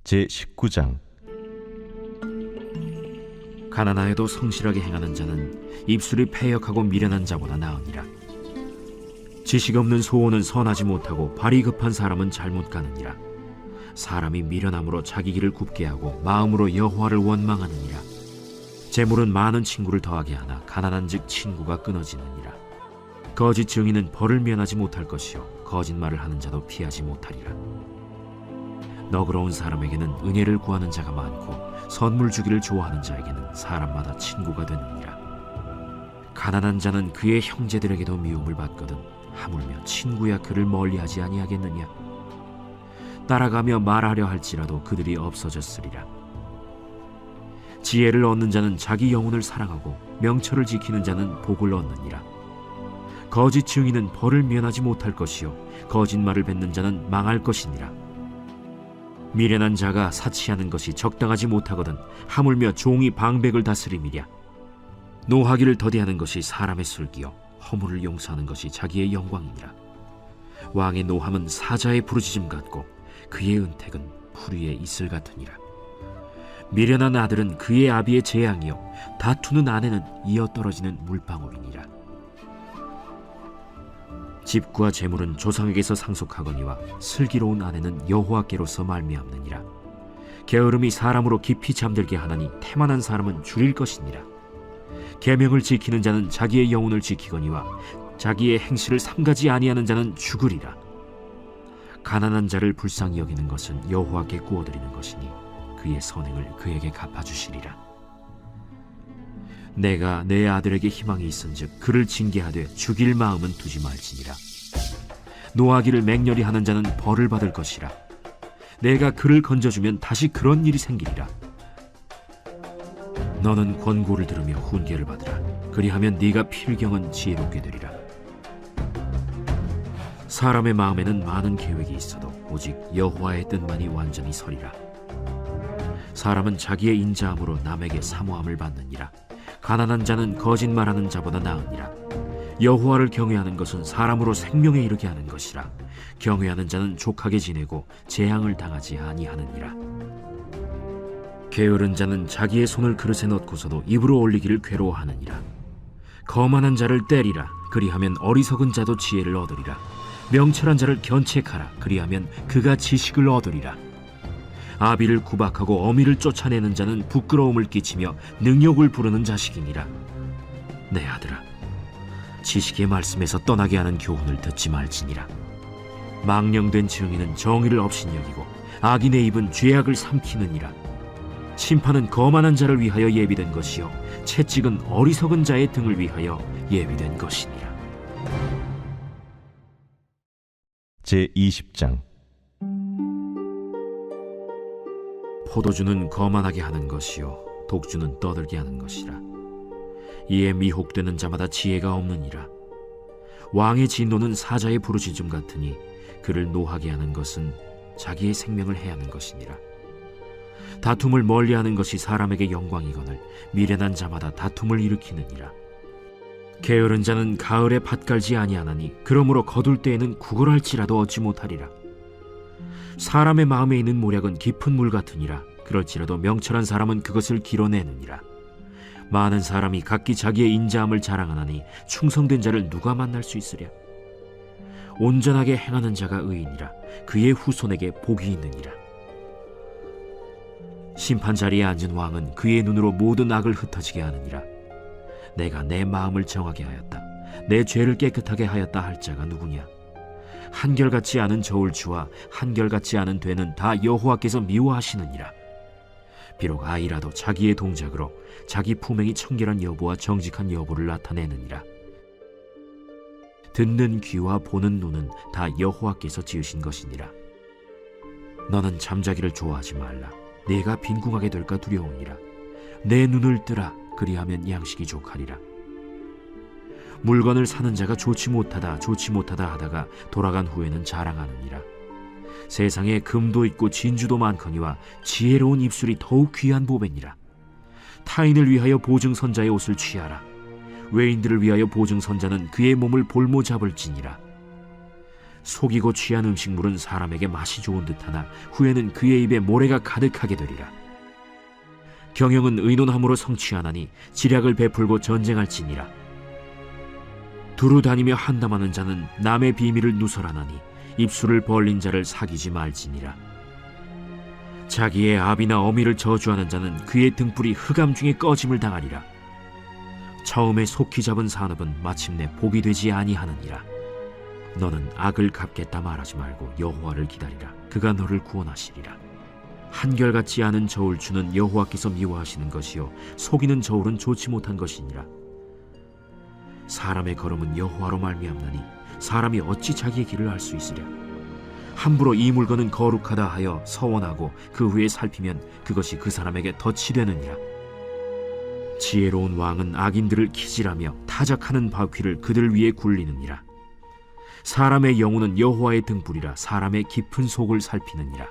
제19장. 가난하여도 성실하게 행하는 자는 입술이 패역하고 미련한 자보다 나으니라. 지식 없는 소원은 선하지 못하고 발이 급한 사람은 잘못 가느니라. 사람이 미련함으로 자기 길을 굽게 하고 마음으로 여호와를 원망하느니라. 재물은 많은 친구를 더하게 하나 가난한즉 친구가 끊어지느니라. 거짓 증인은 벌을 면하지 못할 것이요 거짓말을 하는 자도 피하지 못하리라. 너그러운 사람에게는 은혜를 구하는 자가 많고 선물 주기를 좋아하는 자에게는 사람마다 친구가 되느니라. 가난한 자는 그의 형제들에게도 미움을 받거든 하물며 친구야 그를 멀리하지 아니하겠느냐. 따라가며 말하려 할지라도 그들이 없어졌으리라. 지혜를 얻는 자는 자기 영혼을 사랑하고 명철을 지키는 자는 복을 얻느니라. 거짓 증인은 벌을 면하지 못할 것이요 거짓말을 뱉는 자는 망할 것이니라. 미련한 자가 사치하는 것이 적당하지 못하거든 하물며 종이 방백을 다스림이랴. 노하기를 더디하는 것이 사람의 슬기요 허물을 용서하는 것이 자기의 영광이니라. 왕의 노함은 사자의 부르짖음 같고 그의 은택은 풀 위에 이슬 같으니라. 미련한 아들은 그의 아비의 재앙이요 다투는 아내는 이어 떨어지는 물방울이니라. 집과 재물은 조상에게서 상속하거니와 슬기로운 아내는 여호와께로서 말미암느니라. 게으름이 사람으로 깊이 잠들게 하나니 태만한 사람은 줄일 것이니라. 계명을 지키는 자는 자기의 영혼을 지키거니와 자기의 행실을 삼가지 아니하는 자는 죽으리라. 가난한 자를 불쌍히 여기는 것은 여호와께 구워드리는 것이니 그의 선행을 그에게 갚아주시리라. 내가 내 아들에게 희망이 있은즉 그를 징계하되 죽일 마음은 두지 말지니라. 노하기를 맹렬히 하는 자는 벌을 받을 것이라. 내가 그를 건져주면 다시 그런 일이 생기리라. 너는 권고를 들으며 훈계를 받으라. 그리하면 네가 필경은 지혜롭게 되리라. 사람의 마음에는 많은 계획이 있어도 오직 여호와의 뜻만이 완전히 서리라. 사람은 자기의 인자함으로 남에게 사모함을 받느니라. 가난한 자는 거짓말하는 자보다 나으니라. 여호와를 경외하는 것은 사람으로 생명에 이르게 하는 것이라. 경외하는 자는 족하게 지내고 재앙을 당하지 아니하느니라. 게으른 자는 자기의 손을 그릇에 넣고서도 입으로 올리기를 괴로워하느니라. 거만한 자를 때리라. 그리하면 어리석은 자도 지혜를 얻으리라. 명철한 자를 견책하라. 그리하면 그가 지식을 얻으리라. 아비를 구박하고 어미를 쫓아내는 자는 부끄러움을 끼치며 능욕을 부르는 자식이니라. 내 아들아, 지식의 말씀에서 떠나게 하는 교훈을 듣지 말지니라. 망령된 증인은 정의를 업신여기고 악인의 입은 죄악을 삼키느니라. 심판은 거만한 자를 위하여 예비된 것이요 채찍은 어리석은 자의 등을 위하여 예비된 것이니라. 제20장. 포도주는 거만하게 하는 것이요 독주는 떠들게 하는 것이라. 이에 미혹되는 자마다 지혜가 없느니라. 왕의 진노는 사자의 부르짖음 같으니 그를 노하게 하는 것은 자기의 생명을 해하는 것이니라. 다툼을 멀리하는 것이 사람에게 영광이거늘 미련한 자마다 다툼을 일으키느니라. 게으른 자는 가을에 밭 갈지 아니하나니 그러므로 거둘 때에는 구걸할지라도 얻지 못하리라. 사람의 마음에 있는 모략은 깊은 물 같으니라. 그럴지라도 명철한 사람은 그것을 길어내느니라. 많은 사람이 각기 자기의 인자함을 자랑하나니 충성된 자를 누가 만날 수 있으랴. 온전하게 행하는 자가 의인이라. 그의 후손에게 복이 있느니라. 심판 자리에 앉은 왕은 그의 눈으로 모든 악을 흩어지게 하느니라. 내가 내 마음을 정하게 하였다. 내 죄를 깨끗하게 하였다 할 자가 누구냐. 한결같지 않은 저울추와 한결같지 않은 되는 다 여호와께서 미워하시느니라. 비록 아이라도 자기의 동작으로 자기 품행이 청결한 여부와 정직한 여부를 나타내느니라. 듣는 귀와 보는 눈은 다 여호와께서 지으신 것이니라. 너는 잠자기를 좋아하지 말라. 네가 빈궁하게 될까 두려우니라. 내 눈을 뜨라. 그리하면 양식이 족하리라. 물건을 사는 자가 좋지 못하다 하다가 돌아간 후에는 자랑하느니라. 세상에 금도 있고 진주도 많거니와 지혜로운 입술이 더욱 귀한 보배니라. 타인을 위하여 보증선자의 옷을 취하라. 외인들을 위하여 보증선자는 그의 몸을 볼모 잡을지니라. 속이고 취한 음식물은 사람에게 맛이 좋은 듯하나 후에는 그의 입에 모래가 가득하게 되리라. 경영은 의논함으로 성취하나니 지략을 베풀고 전쟁할지니라. 두루 다니며 한담하는 자는 남의 비밀을 누설하나니 입술을 벌린 자를 사귀지 말지니라. 자기의 아비나 어미를 저주하는 자는 그의 등불이 흑암 중에 꺼짐을 당하리라. 처음에 속히 잡은 산업은 마침내 복이 되지 아니하느니라. 너는 악을 갚겠다 말하지 말고 여호와를 기다리라. 그가 너를 구원하시리라. 한결같지 않은 저울추는 여호와께서 미워하시는 것이요 속이는 저울은 좋지 못한 것이니라. 사람의 걸음은 여호와로 말미암나니 사람이 어찌 자기의 길을 알 수 있으랴. 함부로 이 물건은 거룩하다 하여 서원하고 그 후에 살피면 그것이 그 사람에게 덫이 되느니라. 지혜로운 왕은 악인들을 기질하며 타작하는 바퀴를 그들 위에 굴리느니라. 사람의 영혼은 여호와의 등불이라 사람의 깊은 속을 살피느니라.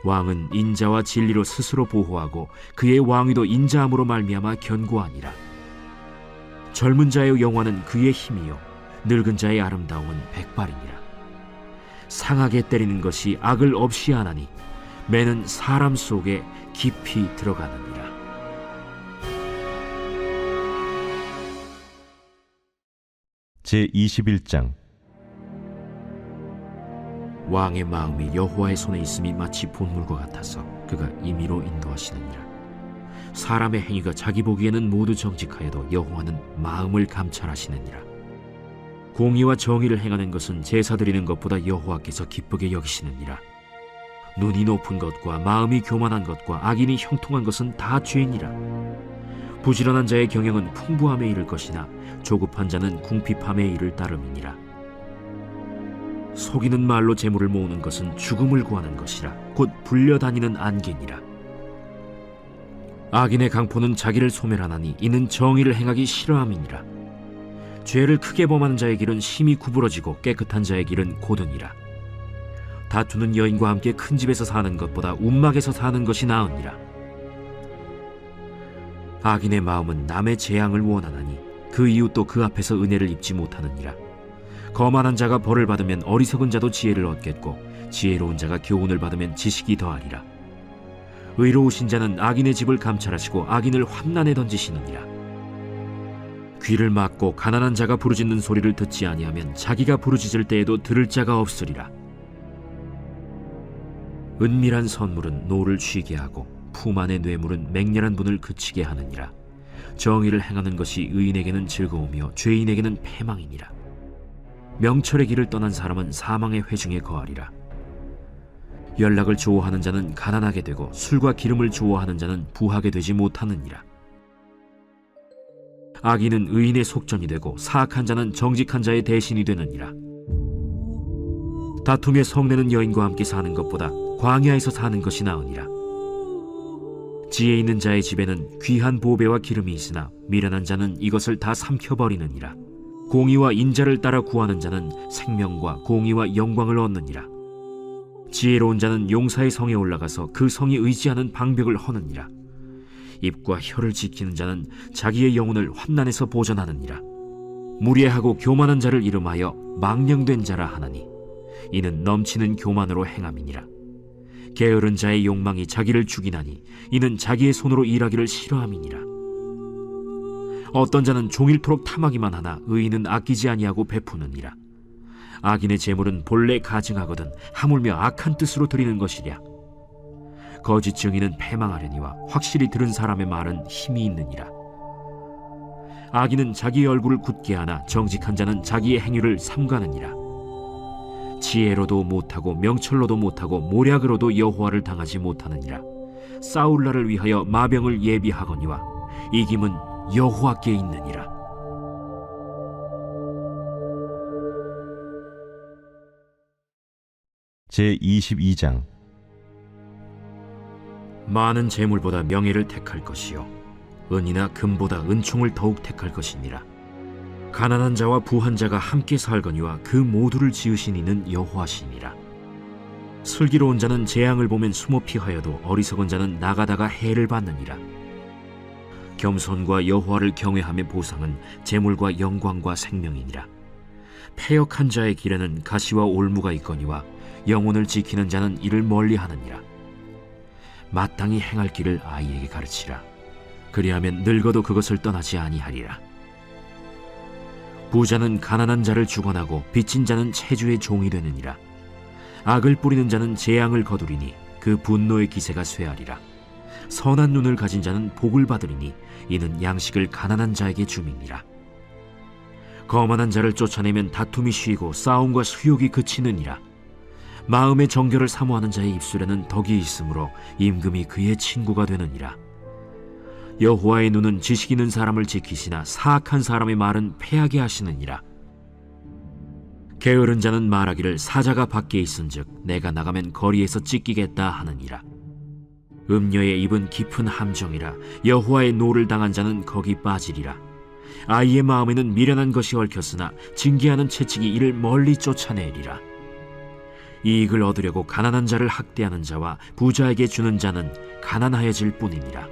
왕은 인자와 진리로 스스로 보호하고 그의 왕위도 인자함으로 말미암아 견고하니라. 젊은 자의 영화는 그의 힘이요 늙은 자의 아름다움은 백발이니라. 상하게 때리는 것이 악을 없이 하나니 매는 사람 속에 깊이 들어가느니라. 제21장. 왕의 마음이 여호와의 손에 있음이 마치 본물과 같아서 그가 임의로 인도하시느니라. 사람의 행위가 자기 보기에는 모두 정직하여도 여호와는 마음을 감찰하시느니라. 공의와 정의를 행하는 것은 제사 드리는 것보다 여호와께서 기쁘게 여기시느니라. 눈이 높은 것과 마음이 교만한 것과 악인이 형통한 것은 다 죄니라. 부지런한 자의 경영은 풍부함에 이를 것이나 조급한 자는 궁핍함에 이를 따름이니라. 속이는 말로 재물을 모으는 것은 죽음을 구하는 것이라 곧 불려다니는 안개니라. 악인의 강포는 자기를 소멸하나니 이는 정의를 행하기 싫어함이니라. 죄를 크게 범하는 자의 길은 심히 구부러지고 깨끗한 자의 길은 고드니라. 다투는 여인과 함께 큰 집에서 사는 것보다 움막에서 사는 것이 나으니라. 악인의 마음은 남의 재앙을 원하나니 그 이웃도 그 앞에서 은혜를 입지 못하느니라. 거만한 자가 벌을 받으면 어리석은 자도 지혜를 얻겠고 지혜로운 자가 교훈을 받으면 지식이 더하리라. 의로우신 자는 악인의 집을 감찰하시고 악인을 환난에 던지시느니라. 귀를 막고 가난한 자가 부르짖는 소리를 듣지 아니하면 자기가 부르짖을 때에도 들을 자가 없으리라. 은밀한 선물은 노를 쉬게 하고 품 안의 뇌물은 맹렬한 분을 그치게 하느니라. 정의를 행하는 것이 의인에게는 즐거우며 죄인에게는 패망이니라. 명철의 길을 떠난 사람은 사망의 회중에 거하리라. 연락을 좋아하는 자는 가난하게 되고 술과 기름을 좋아하는 자는 부하게 되지 못하느니라. 악인은 의인의 속전이 되고 사악한 자는 정직한 자의 대신이 되느니라. 다툼에 성내는 여인과 함께 사는 것보다 광야에서 사는 것이 나으니라. 지혜 있는 자의 집에는 귀한 보배와 기름이 있으나 미련한 자는 이것을 다 삼켜버리느니라. 공의와 인자를 따라 구하는 자는 생명과 공의와 영광을 얻느니라. 지혜로운 자는 용사의 성에 올라가서 그 성이 의지하는 방벽을 허느니라. 입과 혀를 지키는 자는 자기의 영혼을 환난에서 보전하느니라. 무례하고 교만한 자를 이름하여 망령된 자라 하나니 이는 넘치는 교만으로 행함이니라. 게으른 자의 욕망이 자기를 죽이나니 이는 자기의 손으로 일하기를 싫어함이니라. 어떤 자는 종일토록 탐하기만 하나 의인은 아끼지 아니하고 베푸느니라. 악인의 재물은 본래 가증하거든 하물며 악한 뜻으로 드리는 것이랴. 거짓 증인은 패망하려니와 확실히 들은 사람의 말은 힘이 있느니라. 악인은 자기의 얼굴을 굳게 하나 정직한 자는 자기의 행위를 삼가느니라. 지혜로도 못하고 명철로도 못하고 모략으로도 여호와를 당하지 못하느니라. 싸울 날을 위하여 마병을 예비하거니와 이김은 여호와께 있느니라. 제22장. 많은 재물보다 명예를 택할 것이요 은이나 금보다 은총을 더욱 택할 것이니라. 가난한 자와 부한 자가 함께 살거니와 그 모두를 지으신 이는 여호와시니라. 슬기로운 자는 재앙을 보면 숨어 피하여도 어리석은 자는 나가다가 해를 받느니라. 겸손과 여호와를 경외함의 보상은 재물과 영광과 생명이니라. 패역한 자의 길에는 가시와 올무가 있거니와 영혼을 지키는 자는 이를 멀리하느니라. 마땅히 행할 길을 아이에게 가르치라. 그리하면 늙어도 그것을 떠나지 아니하리라. 부자는 가난한 자를 주관하고 빚진 자는 체주의 종이 되느니라. 악을 뿌리는 자는 재앙을 거두리니 그 분노의 기세가 쇠하리라. 선한 눈을 가진 자는 복을 받으리니 이는 양식을 가난한 자에게 줌이니라. 거만한 자를 쫓아내면 다툼이 쉬고 싸움과 수욕이 그치느니라. 마음의 정결을 사모하는 자의 입술에는 덕이 있으므로 임금이 그의 친구가 되느니라. 여호와의 눈은 지식 있는 사람을 지키시나 사악한 사람의 말은 패하게 하시느니라. 게으른 자는 말하기를 사자가 밖에 있은즉 내가 나가면 거리에서 찢기겠다 하느니라. 음녀의 입은 깊은 함정이라. 여호와의 노를 당한 자는 거기 빠지리라. 아이의 마음에는 미련한 것이 얽혔으나 징계하는 채찍이 이를 멀리 쫓아내리라. 이익을 얻으려고 가난한 자를 학대하는 자와 부자에게 주는 자는 가난하여질 뿐이니라.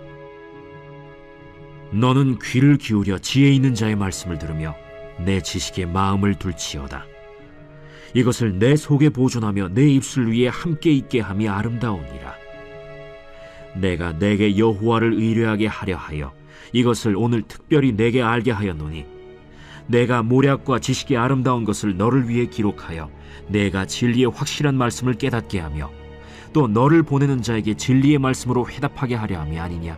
너는 귀를 기울여 지혜 있는 자의 말씀을 들으며 내 지식에 마음을 둘지어다. 이것을 내 속에 보존하며 내 입술 위에 함께 있게 함이 아름다우니라. 내가 내게 여호와를 의뢰하게 하려 하여 이것을 오늘 특별히 내게 알게 하였노니 내가 모략과 지식의 아름다운 것을 너를 위해 기록하여 내가 진리의 확실한 말씀을 깨닫게 하며 또 너를 보내는 자에게 진리의 말씀으로 회답하게 하려 함이 아니냐.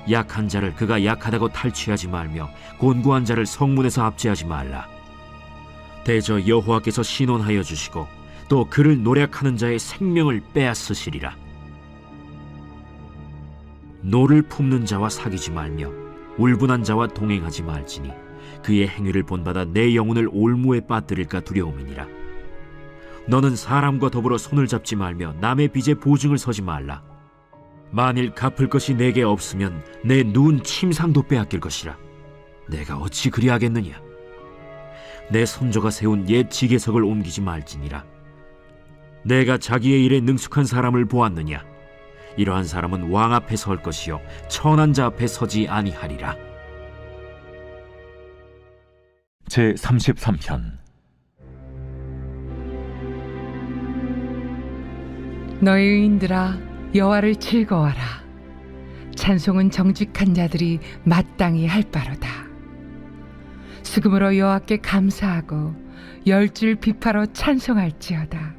약한 자를 그가 약하다고 탈취하지 말며 곤고한 자를 성문에서 압제하지 말라. 대저 여호와께서 신원하여 주시고 또 그를 노략하는 자의 생명을 빼앗으시리라. 노를 품는 자와 사귀지 말며 울분한 자와 동행하지 말지니 그의 행위를 본받아 내 영혼을 올무에 빠뜨릴까 두려움이니라. 너는 사람과 더불어 손을 잡지 말며 남의 빚에 보증을 서지 말라. 만일 갚을 것이 내게 없으면 내 누운 침상도 빼앗길 것이라. 내가 어찌 그리하겠느냐. 내 손조가 세운 옛 지게석을 옮기지 말지니라. 내가 자기의 일에 능숙한 사람을 보았느냐. 이러한 사람은 왕 앞에 설 것이요 천한 자 앞에 서지 아니하리라. 제33편. 너희 의인들아 여호와를 즐거워하라. 찬송은 정직한 자들이 마땅히 할 바로다. 수금으로 여호와께 감사하고 열줄 비파로 찬송할지어다.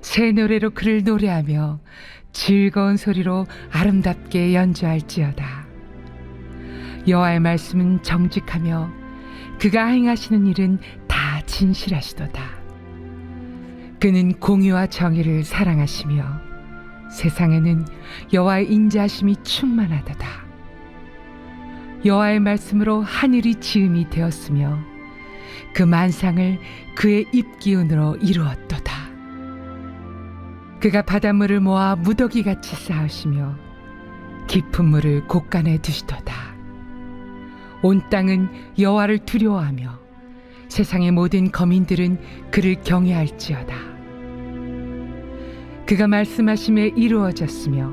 새 노래로 그를 노래하며 즐거운 소리로 아름답게 연주할지어다. 여호와의 말씀은 정직하며 그가 행하시는 일은 다 진실하시도다. 그는 공의와 정의를 사랑하시며 세상에는 여호와의 인자하심이 충만하도다. 여호와의 말씀으로 하늘이 지음이 되었으며 그 만상을 그의 입기운으로 이루었도다. 그가 바닷물을 모아 무더기같이 쌓으시며 깊은 물을 곳간에 두시도다. 온 땅은 여호와를 두려워하며 세상의 모든 거민들은 그를 경외할지어다. 그가 말씀하심에 이루어졌으며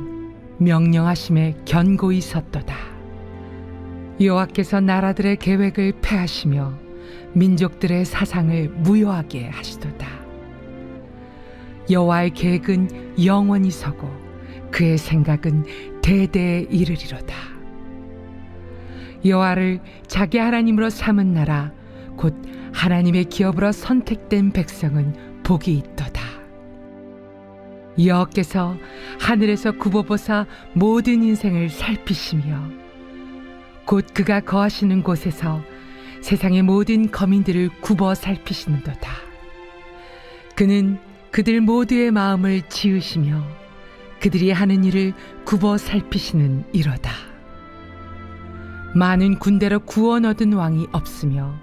명령하심에 견고히 섰도다. 여호와께서 나라들의 계획을 패하시며 민족들의 사상을 무효하게 하시도다. 여호와의 계획은 영원히 서고 그의 생각은 대대에 이르리로다. 여호와를 자기 하나님으로 삼은 나라 곧 하나님의 기업으로 선택된 백성은 복이 있도다. 여호와께서 하늘에서 굽어보사 모든 인생을 살피시며 곧 그가 거하시는 곳에서 세상의 모든 거민들을 굽어 살피시는도다. 그는 그들 모두의 마음을 지으시며 그들이 하는 일을 굽어 살피시는 이로다. 많은 군대로 구원 얻은 왕이 없으며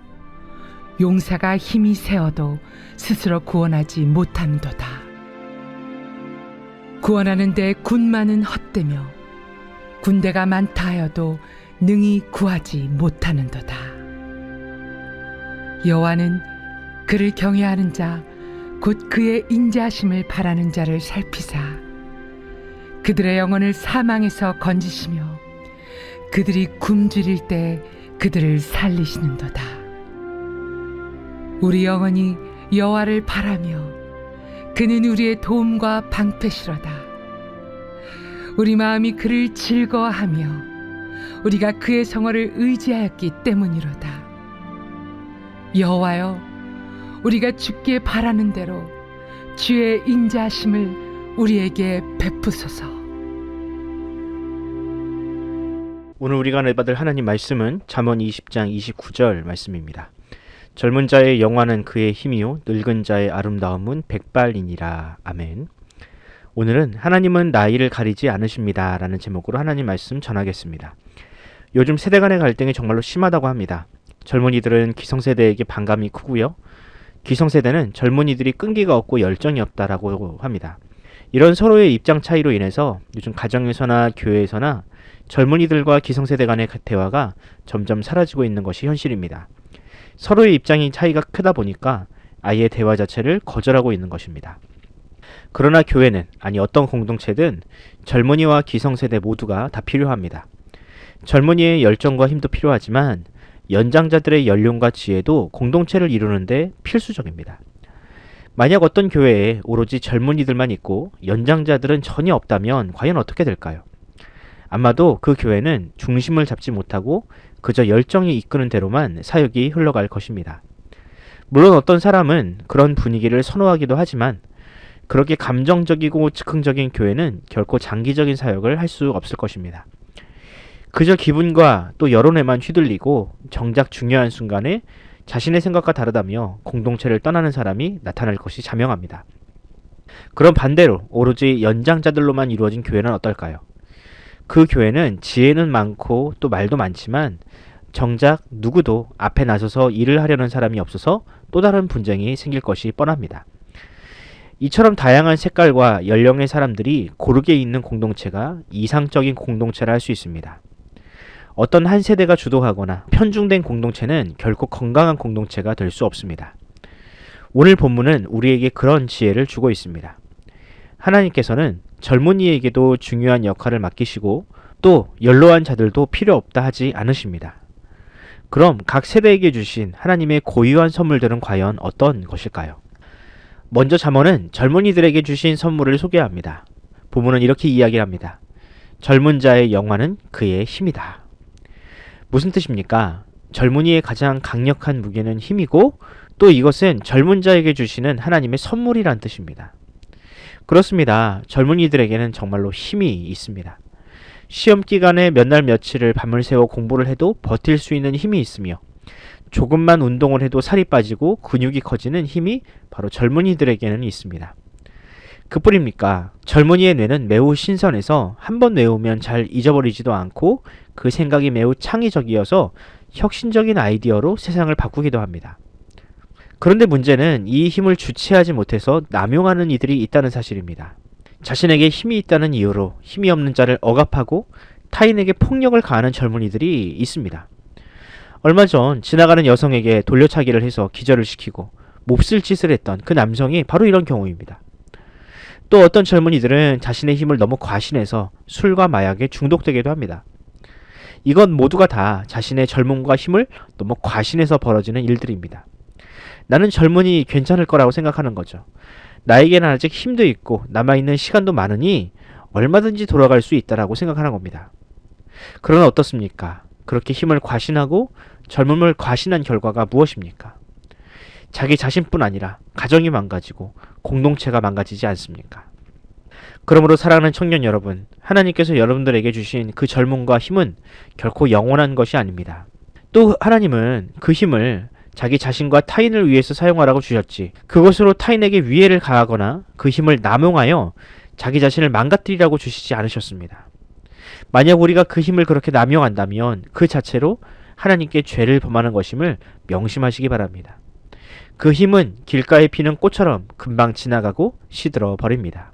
용사가 힘이 세어도 스스로 구원하지 못하는도다. 구원하는데 군마는 헛되며 군대가 많다 하여도 능히 구하지 못하는도다. 여호와는 그를 경외하는 자 곧 그의 인자하심을 바라는 자를 살피사 그들의 영혼을 사망에서 건지시며 그들이 굶주릴 때 그들을 살리시는도다. 우리 영혼이 여호와를 바라며 그는 우리의 도움과 방패시로다. 우리 마음이 그를 즐거워하며 우리가 그의 성호를 의지하였기 때문이로다. 여호와여, 우리가 주께 바라는 대로 주의 인자하심을 우리에게 베푸소서. 오늘 우리가 내받을 하나님 말씀은 잠언 20장 29절 말씀입니다. 젊은 자의 영화는 그의 힘이요 늙은 자의 아름다움은 백발이니라. 아멘. 오늘은 하나님은 나이를 가리지 않으십니다 라는 제목으로 하나님 말씀 전하겠습니다. 요즘 세대 간의 갈등이 정말로 심하다고 합니다. 젊은이들은 기성세대에게 반감이 크고요. 기성세대는 젊은이들이 끈기가 없고 열정이 없다라고 합니다. 이런 서로의 입장 차이로 인해서 요즘 가정에서나 교회에서나 젊은이들과 기성세대 간의 대화가 점점 사라지고 있는 것이 현실입니다. 서로의 입장이 차이가 크다 보니까 아예 대화 자체를 거절하고 있는 것입니다. 그러나 교회는, 아니 어떤 공동체든 젊은이와 기성세대 모두가 다 필요합니다. 젊은이의 열정과 힘도 필요하지만 연장자들의 연륜과 지혜도 공동체를 이루는데 필수적입니다. 만약 어떤 교회에 오로지 젊은이들만 있고 연장자들은 전혀 없다면 과연 어떻게 될까요? 아마도 그 교회는 중심을 잡지 못하고 그저 열정이 이끄는 대로만 사역이 흘러갈 것입니다. 물론 어떤 사람은 그런 분위기를 선호하기도 하지만 그렇게 감정적이고 즉흥적인 교회는 결코 장기적인 사역을 할 수 없을 것입니다. 그저 기분과 또 여론에만 휘둘리고 정작 중요한 순간에 자신의 생각과 다르다며 공동체를 떠나는 사람이 나타날 것이 자명합니다. 그럼 반대로 오로지 연장자들로만 이루어진 교회는 어떨까요? 그 교회는 지혜는 많고 또 말도 많지만 정작 누구도 앞에 나서서 일을 하려는 사람이 없어서 또 다른 분쟁이 생길 것이 뻔합니다. 이처럼 다양한 색깔과 연령의 사람들이 고르게 있는 공동체가 이상적인 공동체라 할 수 있습니다. 어떤 한 세대가 주도하거나 편중된 공동체는 결코 건강한 공동체가 될 수 없습니다. 오늘 본문은 우리에게 그런 지혜를 주고 있습니다. 하나님께서는 젊은이에게도 중요한 역할을 맡기시고 또 연로한 자들도 필요 없다 하지 않으십니다. 그럼 각 세대에게 주신 하나님의 고유한 선물들은 과연 어떤 것일까요? 먼저 잠언은 젊은이들에게 주신 선물을 소개합니다. 본문은 이렇게 이야기합니다. 젊은 자의 영화는 그의 힘이다. 무슨 뜻입니까? 젊은이의 가장 강력한 무기는 힘이고 또 이것은 젊은 자에게 주시는 하나님의 선물이란 뜻입니다. 그렇습니다. 젊은이들에게는 정말로 힘이 있습니다. 시험 기간에 몇 날 며칠을 밤을 새워 공부를 해도 버틸 수 있는 힘이 있으며 조금만 운동을 해도 살이 빠지고 근육이 커지는 힘이 바로 젊은이들에게는 있습니다. 그뿐입니까? 젊은이의 뇌는 매우 신선해서 한번 외우면 잘 잊어버리지도 않고 그 생각이 매우 창의적이어서 혁신적인 아이디어로 세상을 바꾸기도 합니다. 그런데 문제는 이 힘을 주체하지 못해서 남용하는 이들이 있다는 사실입니다. 자신에게 힘이 있다는 이유로 힘이 없는 자를 억압하고 타인에게 폭력을 가하는 젊은이들이 있습니다. 얼마 전 지나가는 여성에게 돌려차기를 해서 기절을 시키고 몹쓸 짓을 했던 그 남성이 바로 이런 경우입니다. 또 어떤 젊은이들은 자신의 힘을 너무 과신해서 술과 마약에 중독되기도 합니다. 이건 모두가 다 자신의 젊음과 힘을 너무 과신해서 벌어지는 일들입니다. 나는 젊으니 괜찮을 거라고 생각하는 거죠. 나에게는 아직 힘도 있고 남아있는 시간도 많으니 얼마든지 돌아갈 수 있다라고 생각하는 겁니다. 그러나 어떻습니까? 그렇게 힘을 과신하고 젊음을 과신한 결과가 무엇입니까? 자기 자신뿐 아니라 가정이 망가지고 공동체가 망가지지 않습니까? 그러므로 사랑하는 청년 여러분, 하나님께서 여러분들에게 주신 그 젊음과 힘은 결코 영원한 것이 아닙니다. 또 하나님은 그 힘을 자기 자신과 타인을 위해서 사용하라고 주셨지 그것으로 타인에게 위해를 가하거나 그 힘을 남용하여 자기 자신을 망가뜨리라고 주시지 않으셨습니다. 만약 우리가 그 힘을 그렇게 남용한다면 그 자체로 하나님께 죄를 범하는 것임을 명심하시기 바랍니다. 그 힘은 길가에 피는 꽃처럼 금방 지나가고 시들어 버립니다.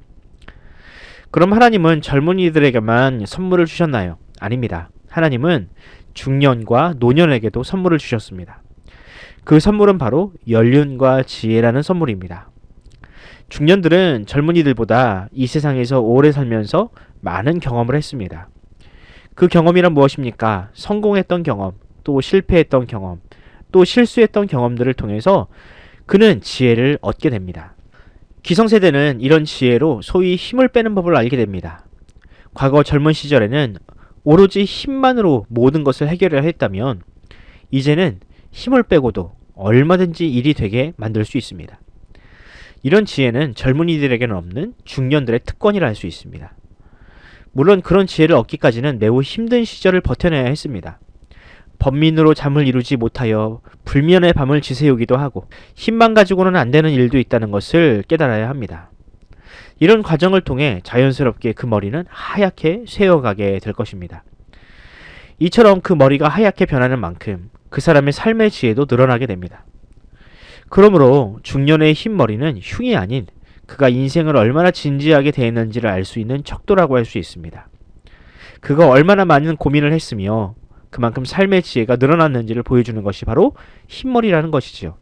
그럼 하나님은 젊은이들에게만 선물을 주셨나요? 아닙니다. 하나님은 중년과 노년에게도 선물을 주셨습니다. 그 선물은 바로 연륜과 지혜라는 선물입니다. 중년들은 젊은이들보다 이 세상에서 오래 살면서 많은 경험을 했습니다. 그 경험이란 무엇입니까? 성공했던 경험, 또 실패했던 경험, 또 실수했던 경험들을 통해서 그는 지혜를 얻게 됩니다. 기성세대는 이런 지혜로 소위 힘을 빼는 법을 알게 됩니다. 과거 젊은 시절에는 오로지 힘만으로 모든 것을 해결해야 했다면 이제는 힘을 빼고도 얼마든지 일이 되게 만들 수 있습니다. 이런 지혜는 젊은이들에게는 없는 중년들의 특권이라 할 수 있습니다. 물론 그런 지혜를 얻기까지는 매우 힘든 시절을 버텨내야 했습니다. 번민으로 잠을 이루지 못하여 불면의 밤을 지새우기도 하고 힘만 가지고는 안 되는 일도 있다는 것을 깨달아야 합니다. 이런 과정을 통해 자연스럽게 그 머리는 하얗게 새어가게 될 것입니다. 이처럼 그 머리가 하얗게 변하는 만큼 그 사람의 삶의 지혜도 늘어나게 됩니다. 그러므로 중년의 흰머리는 흉이 아닌 그가 인생을 얼마나 진지하게 대했는지를 알 수 있는 척도라고 할 수 있습니다. 그가 얼마나 많은 고민을 했으며 그만큼 삶의 지혜가 늘어났는지를 보여주는 것이 바로 흰머리라는 것이지요.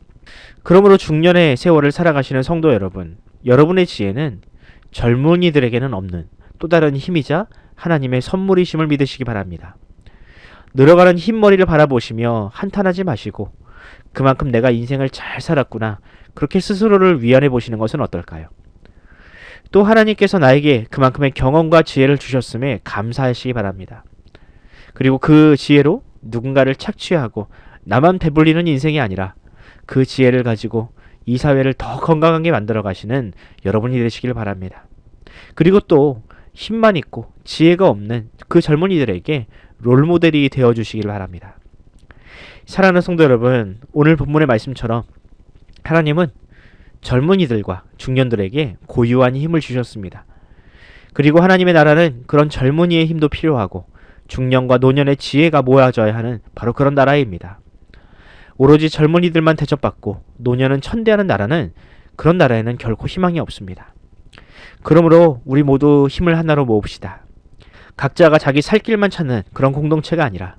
그러므로 중년의 세월을 살아가시는 성도 여러분, 여러분의 지혜는 젊은이들에게는 없는 또 다른 힘이자 하나님의 선물이심을 믿으시기 바랍니다. 늘어가는 흰머리를 바라보시며 한탄하지 마시고 그만큼 내가 인생을 잘 살았구나 그렇게 스스로를 위안해 보시는 것은 어떨까요? 또 하나님께서 나에게 그만큼의 경험과 지혜를 주셨음에 감사하시기 바랍니다. 그리고 그 지혜로 누군가를 착취하고 나만 배불리는 인생이 아니라 그 지혜를 가지고 이 사회를 더 건강하게 만들어 가시는 여러분이 되시길 바랍니다. 그리고 또 힘만 있고 지혜가 없는 그 젊은이들에게 롤모델이 되어주시길 바랍니다. 사랑하는 성도 여러분, 오늘 본문의 말씀처럼 하나님은 젊은이들과 중년들에게 고유한 힘을 주셨습니다. 그리고 하나님의 나라는 그런 젊은이의 힘도 필요하고 중년과 노년의 지혜가 모아져야 하는 바로 그런 나라입니다. 오로지 젊은이들만 대접받고 노년은 천대하는 나라는 그런 나라에는 결코 희망이 없습니다. 그러므로 우리 모두 힘을 하나로 모읍시다. 각자가 자기 살 길만 찾는 그런 공동체가 아니라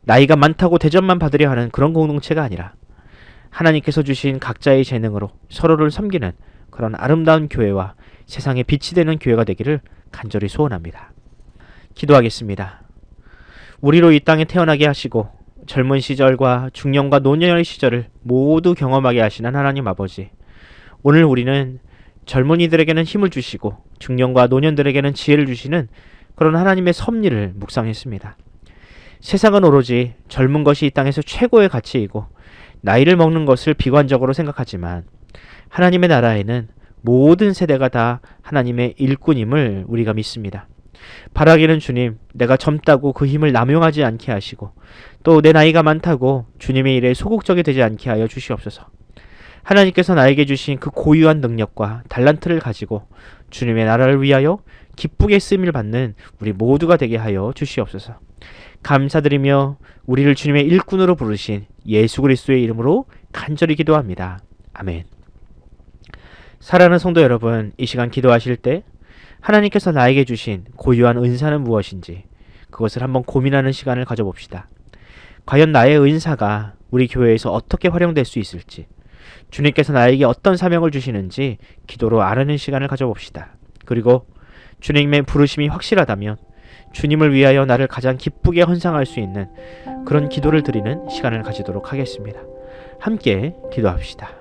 나이가 많다고 대접만 받으려 하는 그런 공동체가 아니라 하나님께서 주신 각자의 재능으로 서로를 섬기는 그런 아름다운 교회와 세상에 빛이 되는 교회가 되기를 간절히 소원합니다. 기도하겠습니다. 우리로 이 땅에 태어나게 하시고 젊은 시절과 중년과 노년의 시절을 모두 경험하게 하시는 하나님 아버지, 오늘 우리는 젊은이들에게는 힘을 주시고 중년과 노년들에게는 지혜를 주시는 그런 하나님의 섭리를 묵상했습니다. 세상은 오로지 젊은 것이 이 땅에서 최고의 가치이고 나이를 먹는 것을 비관적으로 생각하지만 하나님의 나라에는 모든 세대가 다 하나님의 일꾼임을 우리가 믿습니다. 바라기는 주님, 내가 젊다고 그 힘을 남용하지 않게 하시고 또 내 나이가 많다고 주님의 일에 소극적이 되지 않게 하여 주시옵소서. 하나님께서 나에게 주신 그 고유한 능력과 달란트를 가지고 주님의 나라를 위하여 기쁘게 쓰임을 받는 우리 모두가 되게 하여 주시옵소서. 감사드리며 우리를 주님의 일꾼으로 부르신 예수 그리스도의 이름으로 간절히 기도합니다. 아멘. 사랑하는 성도 여러분, 이 시간 기도하실 때 하나님께서 나에게 주신 고유한 은사는 무엇인지 그것을 한번 고민하는 시간을 가져봅시다. 과연 나의 은사가 우리 교회에서 어떻게 활용될 수 있을지, 주님께서 나에게 어떤 사명을 주시는지 기도로 알아내는 시간을 가져봅시다. 그리고 주님의 부르심이 확실하다면 주님을 위하여 나를 가장 기쁘게 헌상할 수 있는 그런 기도를 드리는 시간을 가지도록 하겠습니다. 함께 기도합시다.